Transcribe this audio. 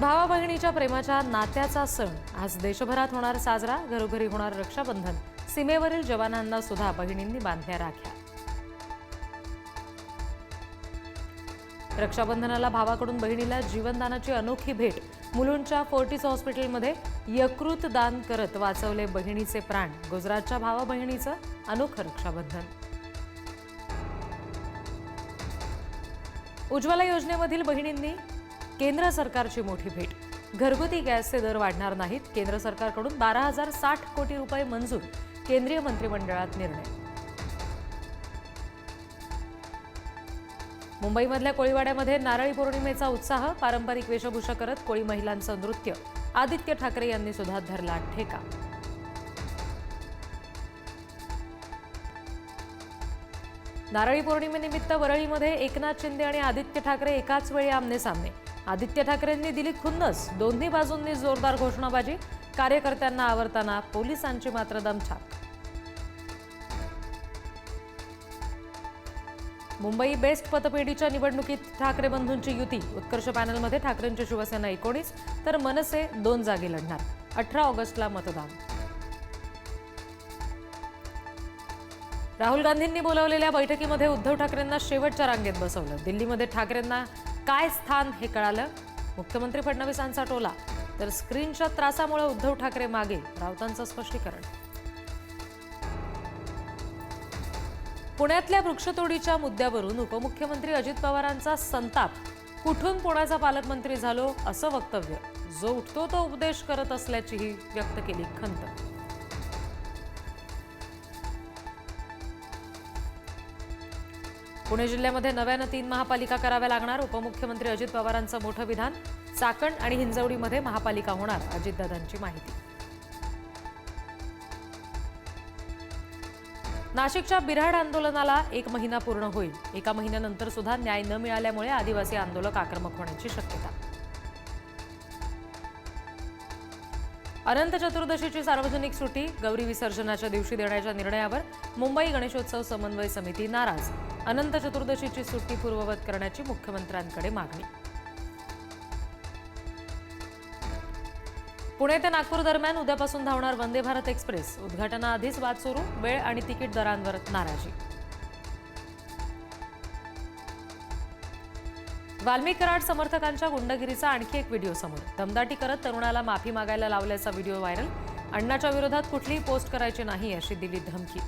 भावा बहिणीच्या प्रेमाच्या नात्याचा सण आज देशभरात होणार साजरा। घरोघरी होणार रक्षाबंधन। सीमेवरील जवानांना सुद्धा बहिणींनी बांधल्या राख्या। रक्षाबंधनाला भावाकडून बहिणीला जीवनदानाची अनोखी भेट। मुलुंडच्या फोर्टिस हॉस्पिटलमध्ये यकृत दान करत वाचवले बहिणीचे प्राण। गुजरातच्या भावा बहिणीचं अनोखं रक्षाबंधन। उज्ज्वला योजनेमधील बहिणींनी केंद्र सरकारची मोठी भेट। घरगुती गॅसचे दर वाढणार नाहीत। केंद्र सरकारकडून 12,060 कोटी रुपये मंजूर। केंद्रीय मंत्रिमंडळात निर्णय। मुंबईमधल्या कोळीवाड्यामध्ये नारळी पौर्णिमेचा उत्साह। पारंपरिक वेशभूषा करत कोळी महिलांचं नृत्य। आदित्य ठाकरे यांनी सुद्धा धरला ठेका। नारळी पौर्णिमेनिमित्त वरळीमध्ये एकनाथ शिंदे आणि आदित्य ठाकरे एकाच वेळी आमने-सामने। आदित्य ठाकरेंनी दिली खुन्नस। दोन्ही बाजूंनी जोरदार घोषणाबाजी। कार्यकर्त्यांना आवरताना पोलिसांची मात्र दमछाक। मुंबई बेस्ट पतपेढीच्या निवडणुकीत ठाकरे बंधूंची युती। उत्कर्ष पॅनलमध्ये ठाकरेंची शिवसेना 19 तर मनसे 2 जागी लढणार। 18 ऑगस्टला मतदान। राहुल गांधींनी बोलावलेल्या बैठकीमध्ये उद्धव ठाकरेंना शेवटच्या रांगेत बसवलं। दिल्लीमध्ये ठाकरेंना काय स्थान हे कळालं। मुख्यमंत्री फडणवीसांचा टोला तर स्क्रीनच्या त्रासामुळे उद्धव ठाकरे मागे। राऊतांचं स्पष्टीकरण। पुण्यातल्या वृक्षतोडीच्या मुद्द्यावरून उपमुख्यमंत्री अजित पवारांचा संताप। कुठून पुण्याचा पालकमंत्री झालो असं वक्तव्य। जो उठतो तो उपदेश करत असल्याचीही व्यक्त केली खंत। पुणे जिल्ह्यामध्ये नव्यानं 3 महापालिका कराव्या लागणार। उपमुख्यमंत्री अजित पवारांचं मोठं विधान। चाकण आणि हिंजवडीमध्ये महापालिका होणार। अजितदादांची माहिती। नाशिकच्या बिऱ्हाड आंदोलनाला 1 महिना पूर्ण होईल। 1 महिन्यानंतर सुद्धा न्याय न मिळाल्यामुळे आदिवासी आंदोलक आक्रमक होण्याची शक्यता। अनंत चतुर्दशीची सार्वजनिक सुट्टी गौरी विसर्जनाच्या दिवशी देण्याच्या निर्णयावर मुंबई गणेशोत्सव समन्वय समिती नाराज। अनंत चतुर्दशीची सुट्टी पूर्ववत करण्याची मुख्यमंत्र्यांकडे मागणी। पुणे ते नागपूर दरम्यान उद्यापासून धावणार वंदे भारत एक्सप्रेस। उद्घाटनाआधीच वाद सुरू। वेळ आणि तिकीट दरांवर नाराजी। वाल्मिक कराड समर्थकांच्या गुंडगिरीचा आणखी एक व्हिडिओ समोर। दमदाटी करत तरुणाला माफी मागायला लावल्याचा व्हिडिओ व्हायरल। अण्णाच्या विरोधात कुठलीही पोस्ट करायची नाही अशी दिली धमकी।